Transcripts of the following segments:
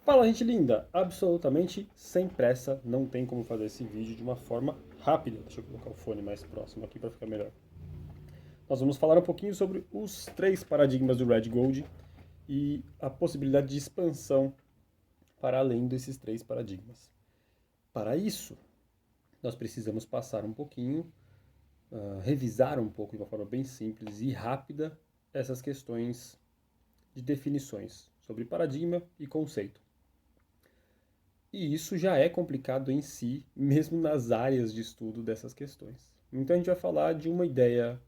Fala, gente linda! Absolutamente sem pressa, não tem como fazer esse vídeo de uma forma rápida. Deixa eu colocar o fone mais próximo aqui para ficar melhor. Nós vamos falar um pouquinho sobre os três paradigmas do Red Gold e a possibilidade de expansão para além desses três paradigmas. Para isso, nós precisamos passar um pouquinho, revisar um pouco de uma forma bem simples e rápida essas questões de definições sobre paradigma e conceito. E isso já é complicado em si, mesmo nas áreas de estudo dessas questões. Então a gente vai falar de uma ideia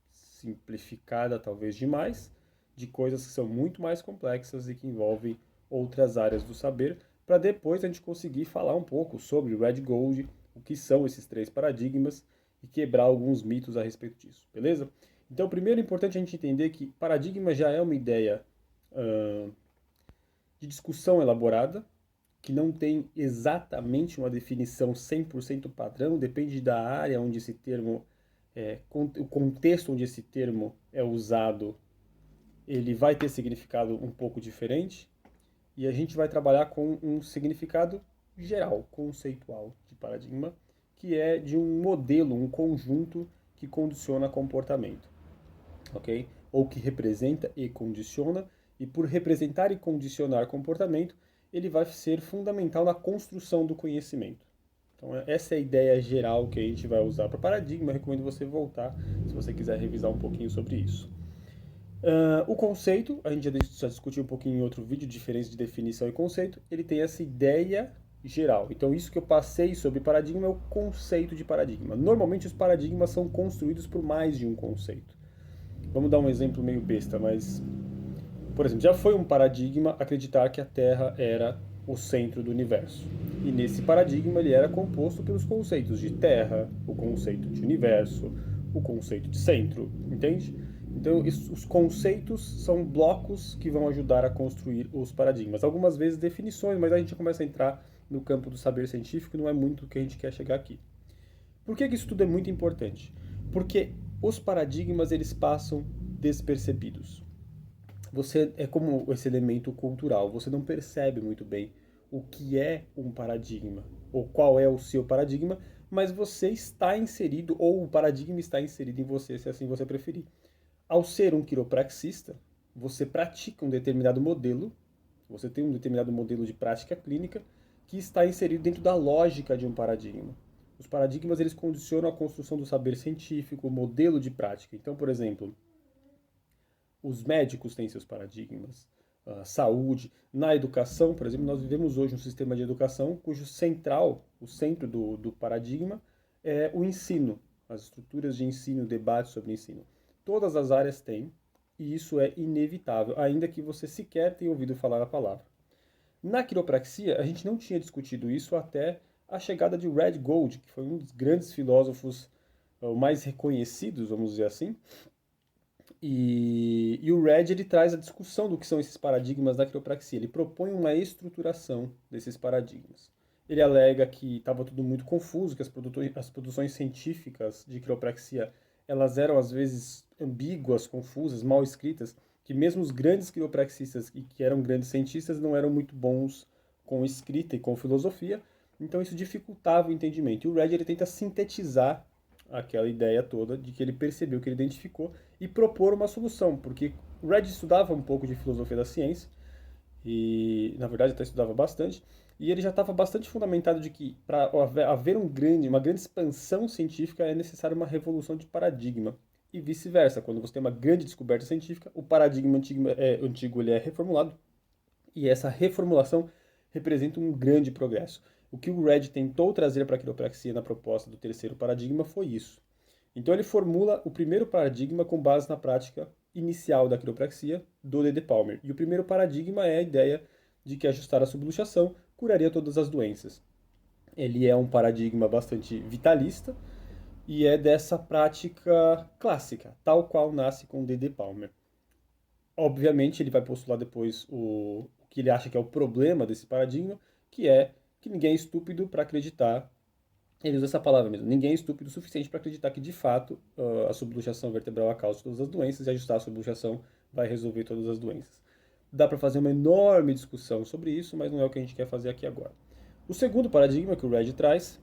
simplificada, talvez demais, de coisas que são muito mais complexas e que envolvem outras áreas do saber, para depois a gente conseguir falar um pouco sobre Red Gold, o que são esses três paradigmas e quebrar alguns mitos a respeito disso, beleza? Então, primeiro é importante a gente entender que paradigma já é uma ideia de discussão elaborada, que não tem exatamente uma definição 100% padrão, depende da área onde esse termo, o contexto onde esse termo é usado, ele vai ter significado um pouco diferente, e a gente vai trabalhar com um significado geral, conceitual de paradigma, que é de um modelo, um conjunto que condiciona comportamento, ok? Ou que representa e condiciona, e por representar e condicionar comportamento, ele vai ser fundamental na construção do conhecimento. Então, essa é a ideia geral que a gente vai usar para paradigma. Eu recomendo você voltar se você quiser revisar um pouquinho sobre isso. O conceito, a gente já discutiu um pouquinho em outro vídeo, diferença de definição e conceito. Ele tem essa ideia geral. Então, isso que eu passei sobre paradigma é o conceito de paradigma. Normalmente, os paradigmas são construídos por mais de um conceito. Vamos dar um exemplo meio besta, mas por exemplo, já foi um paradigma acreditar que a Terra era o centro do universo. E nesse paradigma ele era composto pelos conceitos de Terra, o conceito de universo, o conceito de centro, entende? Então, os conceitos são blocos que vão ajudar a construir os paradigmas. Algumas vezes definições, mas a gente começa a entrar no campo do saber científico, não é muito o que a gente quer chegar aqui. Por que isso tudo é muito importante? Porque os paradigmas eles passam despercebidos. Você é como esse elemento cultural, você não percebe muito bem o que é um paradigma ou qual é o seu paradigma, mas você está inserido ou o paradigma está inserido em você, se assim você preferir. Ao ser um quiropraxista, você pratica um determinado modelo, você tem um determinado modelo de prática clínica que está inserido dentro da lógica de um paradigma. Os paradigmas eles condicionam a construção do saber científico, o modelo de prática. Então, por exemplo, os médicos têm seus paradigmas, a saúde. Na educação, por exemplo, nós vivemos hoje um sistema de educação cujo o centro do paradigma é o ensino, as estruturas de ensino, o debate sobre ensino. Todas as áreas têm, e isso é inevitável, ainda que você sequer tenha ouvido falar a palavra. Na quiropraxia, a gente não tinha discutido isso até a chegada de Red Gold, que foi um dos grandes filósofos mais reconhecidos, vamos dizer assim, e o Red ele traz a discussão do que são esses paradigmas da quiropraxia. Ele propõe uma estruturação desses paradigmas. Ele alega que estava tudo muito confuso, que as produções científicas de quiropraxia elas eram às vezes ambíguas, confusas, mal escritas, que mesmo os grandes quiropraxistas e que eram grandes cientistas não eram muito bons com escrita e com filosofia, então isso dificultava o entendimento. E o Red ele tenta sintetizar aquela ideia toda de que ele percebeu, que ele identificou e propor uma solução, porque o Red estudava um pouco de filosofia da ciência e, na verdade, até estudava bastante, e ele já estava bastante fundamentado de que para haver uma grande expansão científica é necessário uma revolução de paradigma e vice-versa. Quando você tem uma grande descoberta científica, o paradigma antigo ele é reformulado e essa reformulação representa um grande progresso. O que o Red tentou trazer para a quiropraxia na proposta do terceiro paradigma foi isso. Então ele formula o primeiro paradigma com base na prática inicial da quiropraxia do D.D. Palmer. E o primeiro paradigma é a ideia de que ajustar a subluxação curaria todas as doenças. Ele é um paradigma bastante vitalista e é dessa prática clássica, tal qual nasce com D.D. Palmer. Obviamente, ele vai postular depois o que ele acha que é o problema desse paradigma, que é que ninguém é estúpido para acreditar. Ele usa essa palavra mesmo. Ninguém é estúpido o suficiente para acreditar que, de fato, a subluxação vertebral é a causa de todas as doenças e ajustar a subluxação vai resolver todas as doenças. Dá para fazer uma enorme discussão sobre isso, mas não é o que a gente quer fazer aqui agora. O segundo paradigma que o Red traz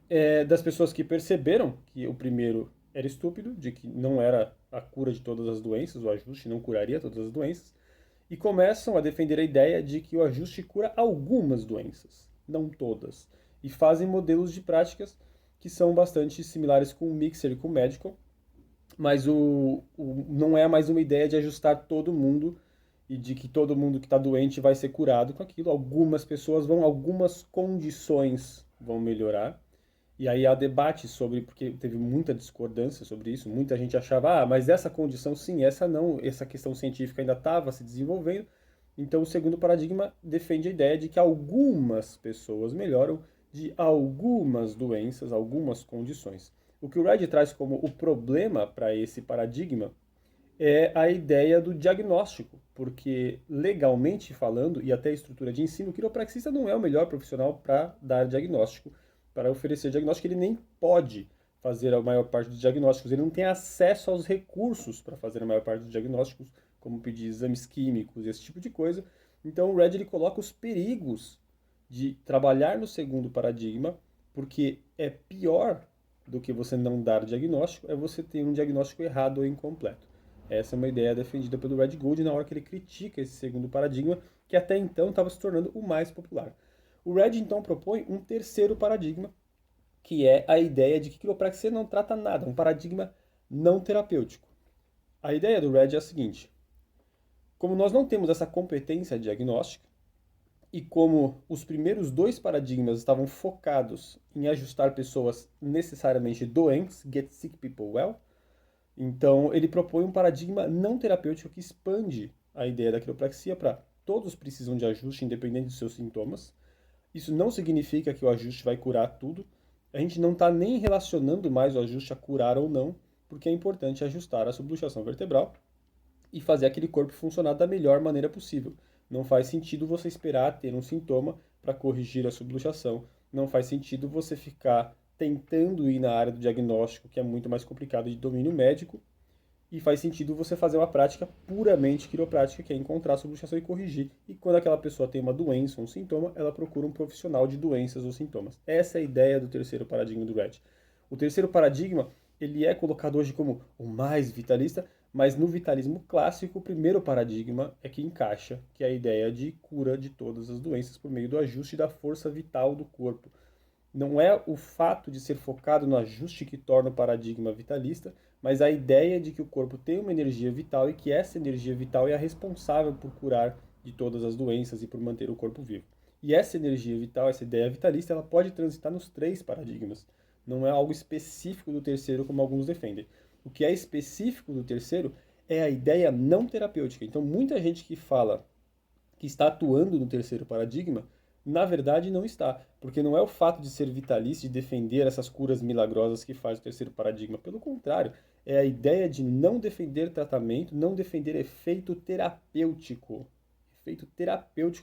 é das pessoas que perceberam que o primeiro era estúpido, de que não era a cura de todas as doenças, o ajuste não curaria todas as doenças, e começam a defender a ideia de que o ajuste cura algumas doenças, não todas, e fazem modelos de práticas que são bastante similares com o Mixer e com o Medical, mas não é mais uma ideia de ajustar todo mundo e de que todo mundo que está doente vai ser curado com aquilo. Algumas pessoas vão, algumas condições vão melhorar. E aí há debate sobre, porque teve muita discordância sobre isso, muita gente achava, mas essa condição sim, essa não, essa questão científica ainda estava se desenvolvendo. Então o segundo paradigma defende a ideia de que algumas pessoas melhoram de algumas doenças, algumas condições. O que o Red traz como o problema para esse paradigma é a ideia do diagnóstico, porque legalmente falando, e até a estrutura de ensino, o quiropraxista não é o melhor profissional para dar diagnóstico, para oferecer diagnóstico, ele nem pode fazer a maior parte dos diagnósticos, ele não tem acesso aos recursos para fazer a maior parte dos diagnósticos, como pedir exames químicos, esse tipo de coisa. Então o Red ele coloca os perigos de trabalhar no segundo paradigma, porque é pior do que você não dar diagnóstico, é você ter um diagnóstico errado ou incompleto. Essa é uma ideia defendida pelo Red Gold na hora que ele critica esse segundo paradigma, que até então estava se tornando o mais popular. O Red então propõe um terceiro paradigma, que é a ideia de que quiropraxia não trata nada, um paradigma não terapêutico. A ideia do Red é a seguinte: como nós não temos essa competência diagnóstica, e como os primeiros dois paradigmas estavam focados em ajustar pessoas necessariamente doentes, get sick people well, então ele propõe um paradigma não terapêutico que expande a ideia da quiropraxia para todos precisam de ajuste independente dos seus sintomas. Isso não significa que o ajuste vai curar tudo. A gente não está nem relacionando mais o ajuste a curar ou não, porque é importante ajustar a subluxação vertebral e fazer aquele corpo funcionar da melhor maneira possível. Não faz sentido você esperar ter um sintoma para corrigir a subluxação. Não faz sentido você ficar tentando ir na área do diagnóstico, que é muito mais complicado de domínio médico, e faz sentido você fazer uma prática puramente quiroprática, que é encontrar a subluxação e corrigir. E quando aquela pessoa tem uma doença ou um sintoma, ela procura um profissional de doenças ou sintomas. Essa é a ideia do terceiro paradigma do Red. O terceiro paradigma, ele é colocado hoje como o mais vitalista, mas no vitalismo clássico, o primeiro paradigma é que encaixa, que é a ideia de cura de todas as doenças por meio do ajuste da força vital do corpo. Não é o fato de ser focado no ajuste que torna o paradigma vitalista, mas a ideia de que o corpo tem uma energia vital e que essa energia vital é a responsável por curar de todas as doenças e por manter o corpo vivo. E essa energia vital, essa ideia vitalista, ela pode transitar nos três paradigmas. Não é algo específico do terceiro, como alguns defendem. O que é específico do terceiro é a ideia não terapêutica. Então, muita gente que fala que está atuando no terceiro paradigma, na verdade não está, porque não é o fato de ser vitalista, de defender essas curas milagrosas que faz o terceiro paradigma. Pelo contrário, é a ideia de não defender tratamento, não defender efeito terapêutico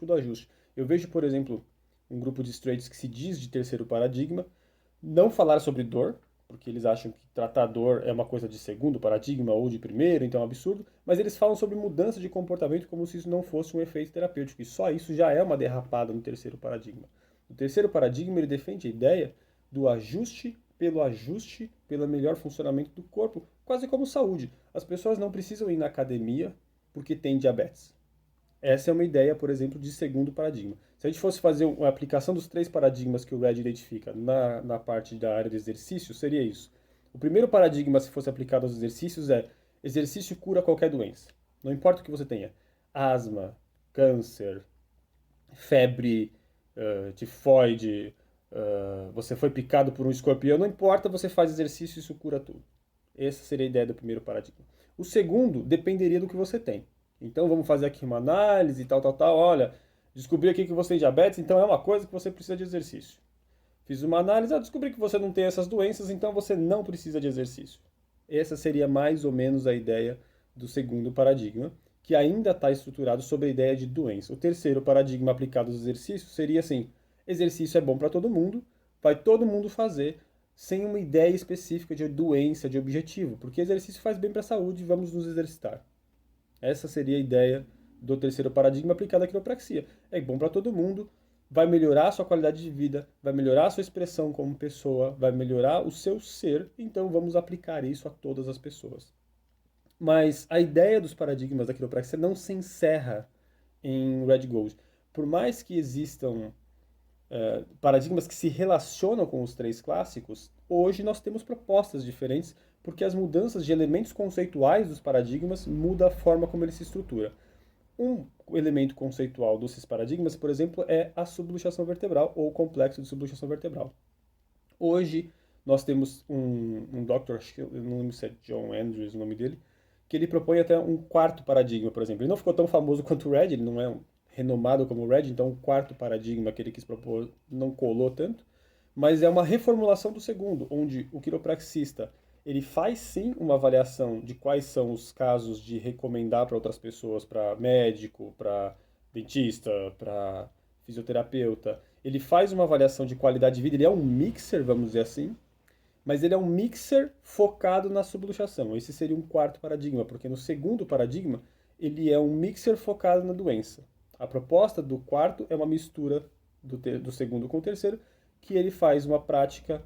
do ajuste. Eu vejo, por exemplo, um grupo de straights que se diz de terceiro paradigma não falar sobre dor, porque eles acham que tratar dor é uma coisa de segundo paradigma ou de primeiro, então é um absurdo, mas eles falam sobre mudança de comportamento como se isso não fosse um efeito terapêutico, e só isso já é uma derrapada no terceiro paradigma. No terceiro paradigma, ele defende a ideia do ajuste, pelo melhor funcionamento do corpo, quase como saúde. As pessoas não precisam ir na academia porque têm diabetes. Essa é uma ideia, por exemplo, de segundo paradigma. Se a gente fosse fazer uma aplicação dos três paradigmas que o Red identifica na parte da área de exercício, seria isso. O primeiro paradigma, se fosse aplicado aos exercícios, é exercício cura qualquer doença. Não importa o que você tenha. Asma, câncer, febre, tifoide, você foi picado por um escorpião, não importa, você faz exercício e isso cura tudo. Essa seria a ideia do primeiro paradigma. O segundo dependeria do que você tem. Então vamos fazer aqui uma análise, tal. Olha, descobri aqui que você tem diabetes, então é uma coisa que você precisa de exercício. Fiz uma análise, descobri que você não tem essas doenças, então você não precisa de exercício. Essa seria mais ou menos a ideia do segundo paradigma, que ainda está estruturado sobre a ideia de doença. O terceiro paradigma aplicado aos exercícios seria assim: exercício é bom para todo mundo, vai todo mundo fazer, sem uma ideia específica de doença, de objetivo, porque exercício faz bem para a saúde, vamos nos exercitar. Essa seria a ideia do terceiro paradigma aplicado à quiropraxia. É bom para todo mundo, vai melhorar a sua qualidade de vida, vai melhorar a sua expressão como pessoa, vai melhorar o seu ser, então vamos aplicar isso a todas as pessoas. Mas a ideia dos paradigmas da quiropraxia não se encerra em Red Gold. Por mais que existam paradigmas que se relacionam com os três clássicos, hoje nós temos propostas diferentes, porque as mudanças de elementos conceituais dos paradigmas mudam a forma como ele se estrutura. Um elemento conceitual desses paradigmas, por exemplo, é a subluxação vertebral ou o complexo de subluxação vertebral. Hoje nós temos um Dr. acho que eu não lembro se é John Andrews o nome dele, que ele propõe até um quarto paradigma, por exemplo. Ele não ficou tão famoso quanto o Red, ele não é renomado como o Red, então o quarto paradigma que ele quis propor não colou tanto, mas é uma reformulação do segundo, onde o quiropraxista ele faz sim uma avaliação de quais são os casos de recomendar para outras pessoas, para médico, para dentista, para fisioterapeuta. Ele faz uma avaliação de qualidade de vida, ele é um mixer, vamos dizer assim, mas ele é um mixer focado na subluxação. Esse seria um quarto paradigma, porque no segundo paradigma ele é um mixer focado na doença. A proposta do quarto é uma mistura do segundo com o terceiro, que ele faz uma prática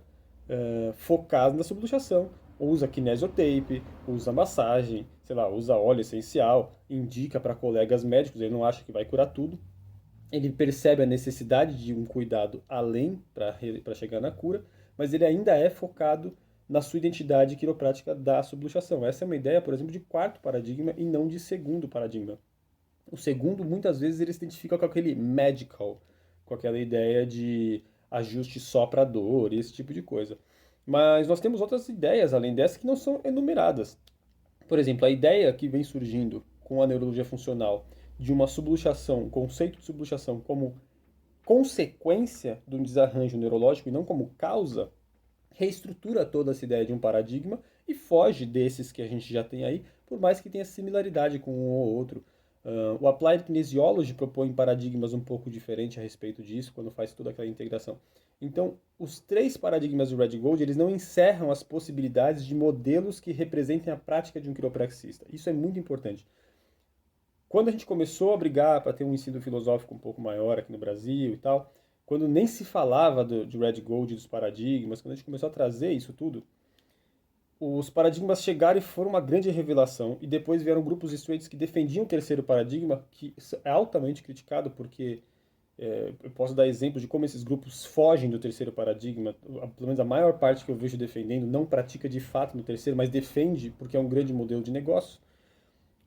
focada na subluxação. Usa kinesiotape, usa massagem, sei lá, usa óleo essencial, indica para colegas médicos, ele não acha que vai curar tudo. Ele percebe a necessidade de um cuidado além para chegar na cura, mas ele ainda é focado na sua identidade quiroprática da subluxação. Essa é uma ideia, por exemplo, de quarto paradigma e não de segundo paradigma. O segundo, muitas vezes, ele se identifica com aquele medical, com aquela ideia de ajuste só para dor, esse tipo de coisa. Mas nós temos outras ideias além dessa que não são enumeradas. Por exemplo, a ideia que vem surgindo com a neurologia funcional de uma subluxação, um conceito de subluxação como consequência de um desarranjo neurológico e não como causa, reestrutura toda essa ideia de um paradigma e foge desses que a gente já tem aí, por mais que tenha similaridade com um ou outro. O Applied Kinesiology propõe paradigmas um pouco diferentes a respeito disso, quando faz toda aquela integração. Então, os três paradigmas do Red Gold, eles não encerram as possibilidades de modelos que representem a prática de um quiropraxista. Isso é muito importante. Quando a gente começou a brigar para ter um ensino filosófico um pouco maior aqui no Brasil e tal, quando nem se falava de Red Gold, dos paradigmas, quando a gente começou a trazer isso tudo, os paradigmas chegaram e foram uma grande revelação, e depois vieram grupos straights que defendiam o terceiro paradigma, que é altamente criticado, porque eu posso dar exemplos de como esses grupos fogem do terceiro paradigma, pelo menos a maior parte que eu vejo defendendo não pratica de fato no terceiro, mas defende porque é um grande modelo de negócio.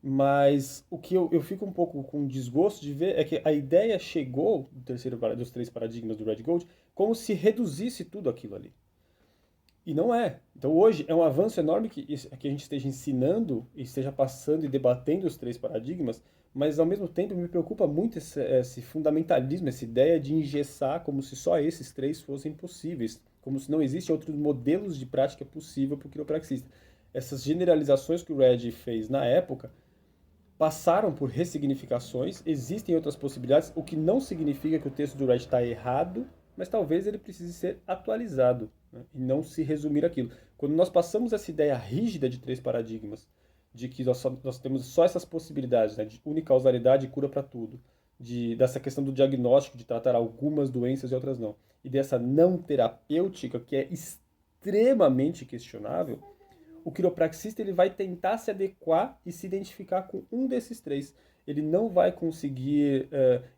Mas o que eu fico um pouco com desgosto de ver é que a ideia chegou dos três paradigmas do Red Gold como se reduzisse tudo aquilo ali. E não é. Então hoje é um avanço enorme que a gente esteja ensinando e esteja passando e debatendo os três paradigmas, mas ao mesmo tempo me preocupa muito esse fundamentalismo, essa ideia de engessar como se só esses três fossem possíveis, como se não existem outros modelos de prática possível para o quiropraxista. Essas generalizações que o Red fez na época passaram por ressignificações, existem outras possibilidades, o que não significa que o texto do Red está errado, mas talvez ele precise ser atualizado, né, e não se resumir aquilo. Quando nós passamos essa ideia rígida de três paradigmas, de que nós temos só essas possibilidades, né, de unicausalidade e cura para tudo, dessa questão do diagnóstico, de tratar algumas doenças e outras não, e dessa não terapêutica, que é extremamente questionável, o quiropraxista ele vai tentar se adequar e se identificar com um desses três. Ele não vai conseguir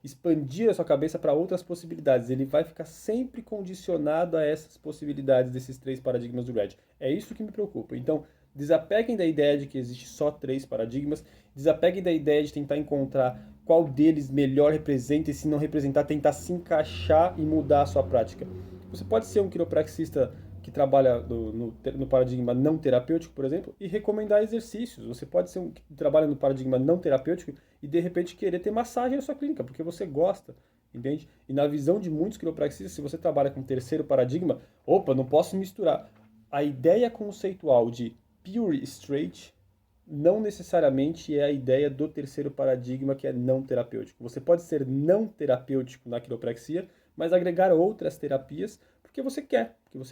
expandir a sua cabeça para outras possibilidades. Ele vai ficar sempre condicionado a essas possibilidades desses três paradigmas do Red. É isso que me preocupa. Então, desapeguem da ideia de que existe só três paradigmas, desapeguem da ideia de tentar encontrar qual deles melhor representa e, se não representar, tentar se encaixar e mudar a sua prática. Você pode ser um quiropraxista que trabalha no paradigma não terapêutico, por exemplo, e recomendar exercícios. Você pode ser um que trabalha no paradigma não terapêutico e, de repente, querer ter massagem na sua clínica, porque você gosta, entende? E na visão de muitos quiropraxistas, se você trabalha com o terceiro paradigma, opa, não posso misturar. A ideia conceitual de pure straight não necessariamente é a ideia do terceiro paradigma, que é não terapêutico. Você pode ser não terapêutico na quiropraxia, mas agregar outras terapias porque você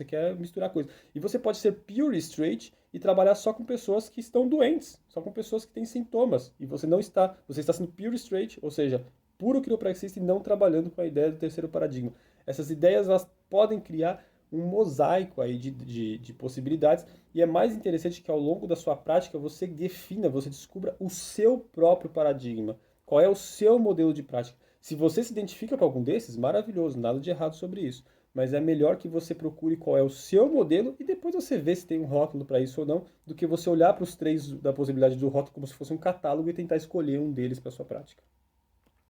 quer misturar coisas. E você pode ser pure straight e trabalhar só com pessoas que estão doentes, só com pessoas que têm sintomas. E você está sendo pure straight, ou seja, puro quiropraxista e não trabalhando com a ideia do terceiro paradigma. Essas ideias, elas podem criar um mosaico aí de possibilidades, e é mais interessante que ao longo da sua prática você defina, você descubra o seu próprio paradigma. Qual é o seu modelo de prática? Se você se identifica com algum desses, maravilhoso, nada de errado sobre isso. Mas é melhor que você procure qual é o seu modelo e depois você vê se tem um rótulo para isso ou não, do que você olhar para os três da possibilidade do rótulo como se fosse um catálogo e tentar escolher um deles para sua prática.